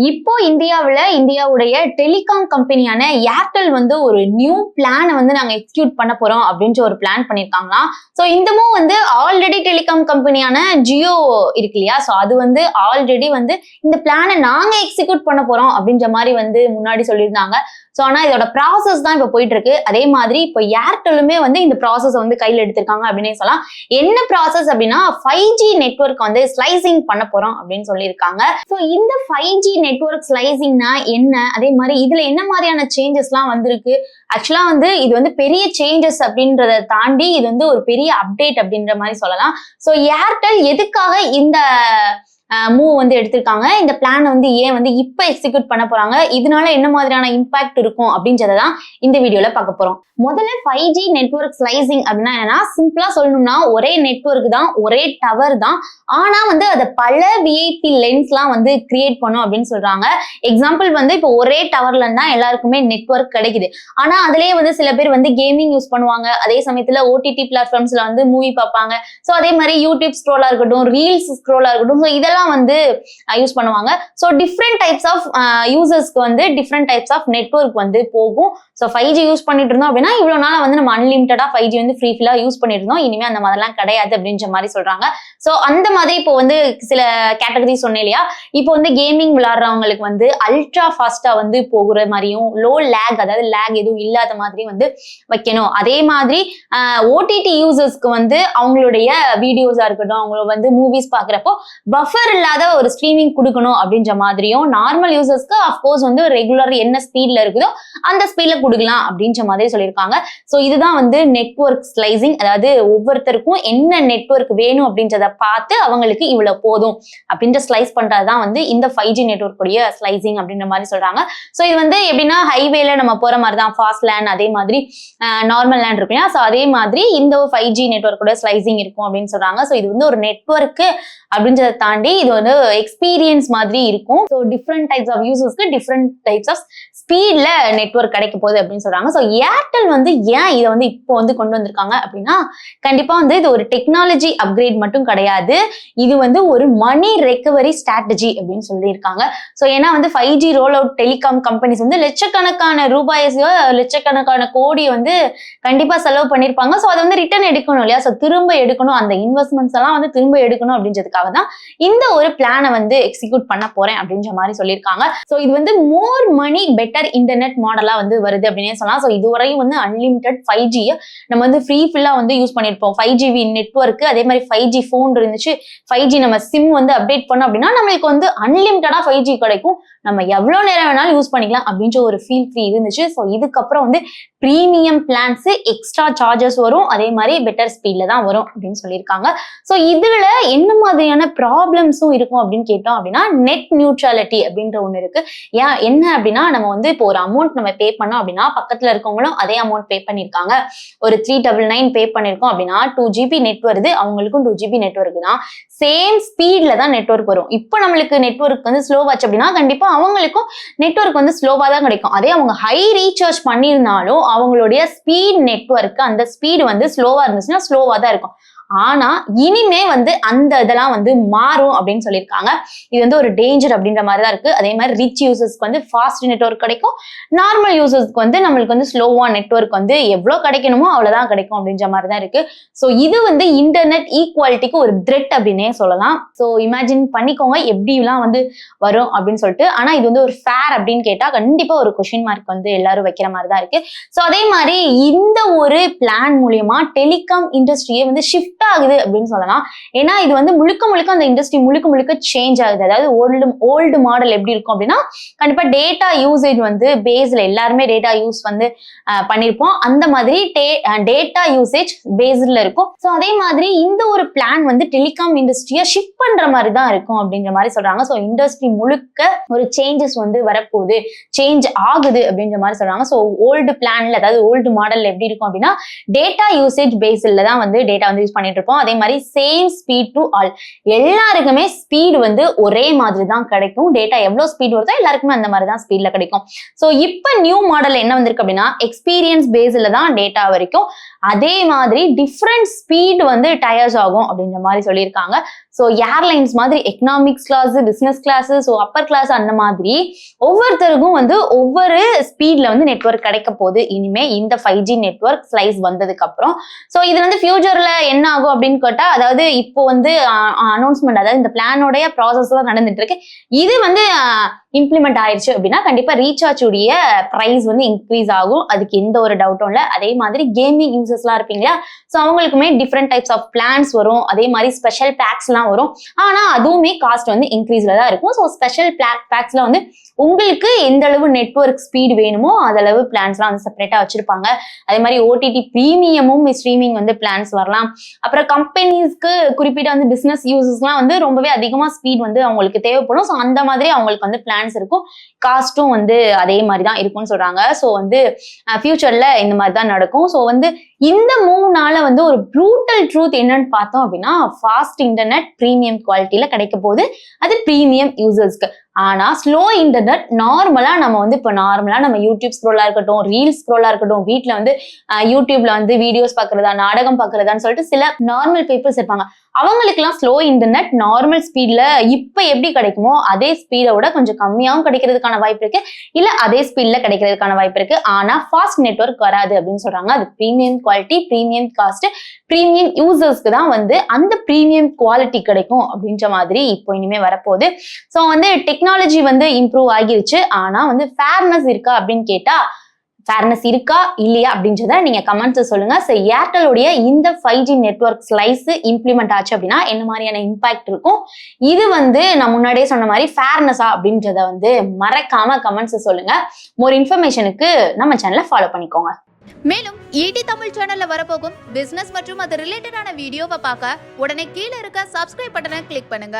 இப்போ இந்தியாவுடைய telecom கம்பெனியான Airtel வந்து ஒரு நியூ பிளானை வந்து நாங்க எக்ஸிக்யூட் பண்ண போறோம் அப்படின்ற ஒரு பிளான் பண்ணிருக்காங்களாம். ஸோ இந்தமும் வந்து ஆல்ரெடி டெலிகாம் கம்பெனியான ஜியோ இருக்கு இல்லையா, ஸோ அது வந்து ஆல்ரெடி வந்து இந்த பிளானை நாங்க எக்ஸிக்யூட் பண்ண போறோம் அப்படின்ற மாதிரி வந்து முன்னாடி சொல்லியிருந்தாங்க. ஸோ ஆனா இதோட ப்ராசஸ் தான் இப்போ போயிட்டு இருக்கு. அதே மாதிரி இப்போ ஏர்டெலுமே வந்து இந்த ப்ராசஸ் வந்து கையில் எடுத்திருக்காங்க அப்படின்னே சொல்லலாம். என்ன ப்ராசஸ் அப்படின்னா 5G நெட்வொர்க் வந்து ஸ்லைசிங் பண்ண போறோம் அப்படின்னு சொல்லியிருக்காங்க. ஸோ இந்த 5G நெட்வொர்க் ஸ்லைசிங்னா என்ன, அதே மாதிரி இதுல என்ன மாதிரியான சேஞ்சஸ்லாம் வந்திருக்கு, ஆக்சுவலா வந்து இது வந்து பெரிய சேஞ்சஸ் அப்படின்றத தாண்டி இது வந்து ஒரு பெரிய அப்டேட் அப்படின்ற மாதிரி சொல்லலாம். ஸோ ஏர்டெல் எதுக்காக இந்த மூவ் வந்து எடுத்திருக்காங்க, இந்த பிளான் வந்து ஏன் வந்து இப்ப எக்ஸிக்யூட் பண்ண போறாங்க, இதனால என்ன மாதிரியான இம்பாக்ட் இருக்கும் அப்படின்றதான் இந்த வீடியோல பார்க்க போறோம். முதல்ல 5G நெட்வொர்க் ஸ்லைசிங் அப்படின்னா என்னன்னா, சிம்பிளா சொல்லணும்னா ஒரே நெட்வொர்க் தான், ஒரே டவர் தான், ஆனா வந்து அதை பல விஐபி லென்ஸ்லாம் வந்து கிரியேட் பண்ணும் அப்படின்னு சொல்றாங்க. எக்ஸாம்பிள் வந்து இப்போ ஒரே டவர்ல இருந்தா எல்லாருக்குமே நெட்வொர்க் கிடைக்குது. ஆனா அதுலயே வந்து சில பேர் வந்து கேமிங் யூஸ் பண்ணுவாங்க, அதே சமயத்துல ஓடிடி பிளாட்ஃபார்ம்ஸ்ல வந்து மூவி பார்ப்பாங்க. ஸோ அதே மாதிரி யூடியூப் ஸ்க்ரோலா இருக்கட்டும், ரீல்ஸ் ஸ்க்ரோலா இருக்கட்டும், ஸோ இதெல்லாம் வந்து யூஸ் பண்ணுவாங்க. ஸோ டிஃப்ரெண்ட் டைப்ஸ் ஆஃப் யூசர்ஸ்க்கு வந்து டிஃப்ரெண்ட் டைப்ஸ் ஆஃப் நெட்வொர்க் வந்து போகும். ஸோ 5G யூஸ் பண்ணிட்டு இருந்தோம் அப்படின்னா இவ்வளவு நாளா வந்து நம்ம அன்லிமிட்டடா 5G வந்து ஃப்ரீ ஃபில்லா யூஸ் பண்ணிட்டு இருந்தோம், இனிமே அந்த மாதிரிலாம் கிடையாது அப்படின்ற மாதிரி சொல்றாங்க. ஸோ அந்த மாதிரி இப்போ வந்து சில கேட்டகரி சொன்னேன் இல்லையா, இப்போ வந்து கேமிங் விளையாடுறவங்களுக்கு வந்து அல்ட்ரா ஃபாஸ்டா வந்து போகிற மாதிரியும், லோ லேக் அதாவது லேக் எதுவும் இல்லாத மாதிரி வந்து வைக்கணும். அதே மாதிரி ஓடிடி யூசர்ஸ்க்கு வந்து அவங்களுடைய வீடியோஸா இருக்கட்டும், அவங்க வந்து மூவிஸ் பாக்குறப்போ பஃபர் இல்லாத ஒரு ஸ்ட்ரீமிங் கொடுக்கணும் அப்படின்ற மாதிரியும், நார்மல் யூசர்ஸ்க்கு அஃப்கோர்ஸ் வந்து ரெகுலர் என்ன ஸ்பீட்ல இருக்குதோ அந்த ஸ்பீட்ல கொடுக்கலாம் அப்படின்ற மாதிரி சொல்லியிருக்காங்க. ஸோ இதுதான் வந்து நெட்வொர்க் ஸ்லைசிங், அதாவது ஒவ்வொருத்தருக்கும் என்ன நெட்வொர்க் வேணும் அப்படின்றத பார்த்து அவங்களுக்கு இவ்வளவு போதும் அப்படின்ற ஸ்லைஸ் பண்றதுதான் வந்து இந்த 5G நெட்வொர்க் உடைய ஸ்லைசிங் அப்படின்ற மாதிரி சொல்றாங்க. ஸோ இது வந்து எப்படின்னா ஹைவேல நம்ம போற மாதிரி தான், ஃபாஸ்ட் லேண்ட் அதே மாதிரி நார்மல் லேண்ட் இருக்கு. ஸோ அதே மாதிரி இந்த 5G நெட்வொர்க்கோட ஸ்லைசிங் இருக்கும் அப்படின்னு சொல்றாங்க. ஸோ இது வந்து ஒரு நெட்வொர்க் அப்படின்றத தாண்டி இது வந்து எக்ஸ்பீரியன்ஸ் மாதிரி இருக்கும். ஸோ டிஃப்ரெண்ட் டைப்ஸ் ஆஃப் யூசர்ஸ்க்கு டிஃப்ரெண்ட் டைப்ஸ் ஆஃப் ஸ்பீட்ல நெட்வொர்க் கிடைக்க போகுது அப்படின்னு சொல்றாங்க. ஸோ ஏர்டெல் வந்து ஏன் இதை வந்து இப்போ வந்து கொண்டு வந்திருக்காங்க அப்படின்னா, கண்டிப்பா வந்து இது ஒரு டெக்னாலஜி அப்கிரேட் மட்டும் கிடையாது, இது வந்து ஒரு மணி ரெக்கவரி ஸ்ட்ராட்டஜி அப்படின்னு சொல்லியிருக்காங்க. ஸோ ஏன்னா வந்து 5G roll out telecom companies வந்து லட்சக்கணக்கான ரூபாயோ லட்சக்கணக்கான கோடியை வந்து கண்டிப்பா செலவு பண்ணியிருப்பாங்க. ஸோ அதை வந்து ரிட்டர்ன் எடுக்கணும் இல்லையா, ஸோ திரும்ப எடுக்கணும், அந்த இன்வெஸ்ட்மெண்ட்ஸ் எல்லாம் வந்து திரும்ப எடுக்கணும் அப்படின்றதுக்காக தான் இந்த ஒரு பிளானை வந்து எக்ஸிக்யூட் பண்ண போறேன் அப்படின்ற மாதிரி சொல்லியிருக்காங்க. ஸோ இது வந்து மோர் மணி பெட்டர் இன்டர்நெட் மாடலா வந்து வருது அப்படின்னே சொல்லலாம். ஸோ இதுவரையும் வந்து அன்லிமிட்டட் 5G நம்ம வந்து ஃப்ரீ ஃபில்லா வந்து யூஸ் பண்ணிருப்போம். 5G நெட்வொர்க் அதே மாதிரி 5G போன் இருந்துச்சு, 5G நம்ம சிம் வந்து அப்டேட் பண்ணோம் அப்படின்னா நம்மளுக்கு வந்து அன்லிமிட்டடா 5G கிடைக்கும், நம்ம எவ்வளவு நேரம் வேணாலும் யூஸ் பண்ணிக்கலாம் அப்படின்ற ஒரு ஃபீல் ஃப்ரீ இருந்துச்சு. ஸோ இதுக்கப்புறம் வந்து பிரீமியம் பிளான்ஸ் எக்ஸ்ட்ரா சார்ஜஸ் வரும், அதே மாதிரி பெட்டர் ஸ்பீட்ல தான் வரும் அப்படின்னு சொல்லியிருக்காங்க. ஸோ இதுல என்ன மாதிரியான ப்ராப்ளம்ஸும் இருக்கும் அப்படின்னு கேட்டோம் அப்படின்னா, நெட் நியூட்ரலிட்டி அப்படின்ற ஒண்ணு இருக்கு. ஏன் என்ன அப்படின்னா, நம்ம வந்து இப்போ ஒரு அமௌண்ட் நம்ம பே பண்ணோம் அப்படின்னா பக்கத்துல இருக்கவங்களும் அதே அமௌண்ட் பே பண்ணிருக்காங்க, ஒரு 399 பே பண்ணிருக்கோம் அப்படின்னா 2GB நெட் வருது, அவங்களுக்கும் 2GB நெட்வொர்க் தான், சேம் ஸ்பீட்ல தான் நெட்வொர்க் வரும். இப்போ நம்மளுக்கு நெட்வொர்க் வந்து ஸ்லோவாச்சு அப்படின்னா கண்டிப்பா அவங்களுக்கும் நெட்வொர்க் வந்து ஸ்லோவா தான் கிடைக்கும். அதே அவங்க ஹை ரீசார்ஜ் பண்ணியிருந்தாலும் அவங்களுடைய ஸ்பீட் நெட்வொர்க் அந்த ஸ்பீடு வந்து ஸ்லோவா இருந்துச்சுன்னா ஸ்லோவா தான் இருக்கும். ஆனா இனிமே வந்து அந்த இதெல்லாம் வந்து மாறும் அப்படின்னு சொல்லியிருக்காங்க. இது வந்து ஒரு டேஞ்சர் அப்படின்ற மாதிரி தான் இருக்கு. அதே மாதிரி ரிச் யூசர்ஸ்க்கு வந்து ஃபாஸ்ட் நெட்வொர்க் கிடைக்கும், நார்மல் யூசர்ஸ்க்கு வந்து நம்மளுக்கு வந்து ஸ்லோவா நெட்வொர்க் வந்து எவ்வளவு கிடைக்கணுமோ அவ்வளவுதான் கிடைக்கும் அப்படின்ற மாதிரி தான் இருக்கு. ஸோ இது வந்து இன்டர்நெட் ஈக்குவாலிட்டிக்கு ஒரு த்ரெட் அப்படின்னே சொல்லலாம். ஸோ இமேஜின் பண்ணிக்கோங்க எப்படிலாம் வந்து வரும் அப்படின்னு சொல்லிட்டு. ஆனா இது வந்து ஒரு ஃபேர் அப்படின்னு கேட்டா கண்டிப்பா ஒரு கொஸ்டின் மார்க் வந்து எல்லாரும் வைக்கிற மாதிரி தான் இருக்கு. ஸோ அதே மாதிரி இந்த ஒரு பிளான் மூலியமா டெலிகாம் இண்டஸ்ட்ரியை வந்து ஷிஃப்ட் ஆகுது அப்படின்னு சொல்லலாம். ஏன்னா இது வந்து முழுக்க முழுக்க அந்த இண்டஸ்ட்ரி முழுக்க சேஞ்ச் ஆகுது. அதாவது ஓல்டு மாடல் எப்படி இருக்கும் அப்படின்னா, கண்டிப்பா டேட்டா யூசேஜ் வந்து பேஸ்ல எல்லாருமே டேட்டா யூஸ் வந்து பண்ணிருப்போம், அந்த மாதிரி டேட்டா யூசேஜ் பேஸ்ல இருக்கும். ஸோ அதே மாதிரி இந்த ஒரு பிளான் வந்து டெலிகாம் இண்டஸ்ட்ரியை ஷிஃப்ட் பண்ற மாதிரி தான் இருக்கும் அப்படின்ற மாதிரி சொல்றாங்க. ஸோ இண்டஸ்ட்ரி முழுக்க ஒரு சேஞ்சஸ் வந்து வரப்போகுது, சேஞ்ச் ஆகுது அப்படின்ற மாதிரி சொல்றாங்க. ஸோ ஓல்டு பிளான்ல அதாவது ஓல்டு மாடல்ல எப்படி இருக்கும் அப்படின்னா டேட்டா யூசேஜ் பேஸ்ல தான் வந்து டேட்டா வந்து யூஸ் பண்ணி பண்ணிட்டு இருப்போம். அதே மாதிரி சேம் ஸ்பீட் டு ஆல், எல்லாருக்குமே ஸ்பீடு வந்து ஒரே மாதிரி தான் கிடைக்கும். டேட்டா எவ்வளவு ஸ்பீட் வருதோ எல்லாருக்குமே அந்த மாதிரி தான் ஸ்பீட்ல கிடைக்கும். ஸோ இப்போ நியூ மாடல் என்ன வந்திருக்கு அப்படின்னா எக்ஸ்பீரியன்ஸ் பேஸ்ல தான் டேட்டா வரைக்கும், அதே மாதிரி டிஃப்ரெண்ட் ஸ்பீட் வந்து டயர்ஸ் ஆகும் அப்படின்ற மாதிரி சொல்லியிருக்காங்க. ஸோ ஏர்லைன்ஸ் மாதிரி economics class, business class, so upper class அந்த மாதிரி ஒவ்வொருத்தருக்கும் வந்து ஒவ்வொரு ஸ்பீட்ல வந்து நெட்வொர்க் கிடைக்க போகுது இனிமே இந்த 5G நெட்வொர்க் ஸ்லைஸ் வந்ததுக்கு அப்புறம். ஸோ இது வந்து ஃபியூச்சர்ல என்ன ஆகும் அப்படின்னு கேட்டா, அதாவது இப்போ வந்து அனௌன்ஸ்மெண்ட், அதாவது இந்த பிளானோடைய ப்ராசஸ் தான் நடந்துட்டு இருக்கு. இது வந்து இம்ப்ளிமெண்ட் ஆயிடுச்சு அப்படின்னா கண்டிப்பா ரீசார்ஜ் உடைய பிரைஸ் வந்து இன்க்ரீஸ் ஆகும். அதுக்கு எந்த ஒரு டவுட்டும் இல்லை. அதே மாதிரி கேமிங் யூசர்ஸ் எல்லாம் இருப்பீங்களா, ஸோ அவங்களுக்குமே டிஃப்ரெண்ட் டைப்ஸ் ஆஃப் பிளான்ஸ் வரும். அதே மாதிரி ஸ்பெஷல் பேக்ஸ் எல்லாம் வரும். ஆனா அதுவுமே காஸ்ட் வந்து இன்க்ரீஸ்ல தான் இருக்கும். ஸோ ஸ்பெஷல் பேக்ஸ்ல வந்து உங்களுக்கு எந்த அளவு நெட்வொர்க் ஸ்பீட் வேணுமோ அதளவு பிளான்ஸ்லாம் வந்து செப்பரேட்டா வச்சிருப்பாங்க. அதே மாதிரி ஓடிடி பிரீமியமும் ஸ்ட்ரீமிங் வந்து பிளான்ஸ் வரலாம். அப்புறம் கம்பெனிஸ்க்கு குறிப்பிட்ட வந்து பிசினஸ் யூசர்ஸ்லாம் வந்து ரொம்பவே அதிகமா ஸ்பீட் வந்து அவங்களுக்கு தேவைப்படும். ஸோ அந்த மாதிரி அவங்களுக்கு வந்து பிளான்ஸ் இருக்கும். காஸ்ட்டும் வந்து அதே மாதிரி தான் இருக்கும்னு சொல்றாங்க. ஸோ வந்து ஃபியூச்சர்ல இந்த மாதிரி தான் நடக்கும். ஸோ வந்து இந்த மூணுனால வந்து ஒரு ப்ரூட்டல் ட்ரூத் என்னன்னு பார்த்தோம் அப்படின்னா, ஃபாஸ்ட் இன்டர்நெட் பிரீமியம் குவாலிட்டியில கிடைக்க போகுது. அது பிரீமியம் யூசர்ஸ்க்கு. ஆனா ஸ்லோ இன்டர்நெட் நார்மலா நம்ம வந்து இப்போ நார்மலா நம்ம யூடியூப் ஸ்க்ரோலா இருக்கட்டும், ரீல்ஸ் ஸ்க்ரோலா இருக்கட்டும், வீட்டுல வந்து யூடியூப்ல வந்து வீடியோஸ் பாக்குறதா, நாடகம் பாக்குறதான்னு சொல்லிட்டு சில நார்மல் பீப்புள்ஸ் இருப்பாங்க. அவங்களுக்கு எல்லாம் ஸ்லோ இன்டர்நெட் நார்மல் ஸ்பீட்ல இப்ப எப்படி கிடைக்குமோ அதே ஸ்பீடை விட கொஞ்சம் கம்மியாகவும் கிடைக்கிறதுக்கான வாய்ப்பு இருக்கு, இல்ல அதே ஸ்பீட்ல கிடைக்கிறதுக்கான வாய்ப்பு இருக்கு. ஆனா ஃபாஸ்ட் நெட்வொர்க் வராது அப்படின்னு சொல்றாங்க. அது premium quality, premium cost, premium யூசர்ஸ்க்கு தான் வந்து அந்த பிரீமியம் குவாலிட்டி கிடைக்கும் அப்படின்ற மாதிரி இப்போ இனிமே வரப்போகுது. ஸோ வந்து டெக்னாலஜி வந்து இம்ப்ரூவ் ஆகிருச்சு. ஆனா வந்து ஃபேர்னஸ் இருக்கா அப்படின்னு கேட்டா, ஃபேர்னஸ் இருக்கா இல்லையா அப்படின்றத நீங்க கமெண்ட்ஸ் சொல்லுங்க. ஸோ ஏர்டெலுடைய இந்த 5G நெட்வொர்க் ஸ்லைஸ் இம்ப்ளிமெண்ட் ஆச்சு அப்படின்னா என்ன மாதிரியான இம்பாக்ட் இருக்கும், இது வந்து நான் முன்னாடியே சொன்ன மாதிரி ஃபேர்னஸா அப்படின்றத வந்து மறக்காம கமெண்ட்ஸ் சொல்லுங்க. மோர் இன்ஃபர்மேஷனுக்கு நம்ம சேனலை ஃபாலோ பண்ணிக்கோங்க. மேலும் ஈடி தமிழ் சேனல்ல வரப்போகும் பிசினஸ் மற்றும் அது ரிலேட்டடான வீடியோவை பார்க்க உடனே கீழே இருக்க சப்ஸ்கிரைப் பட்டனை கிளிக் பண்ணுங்க.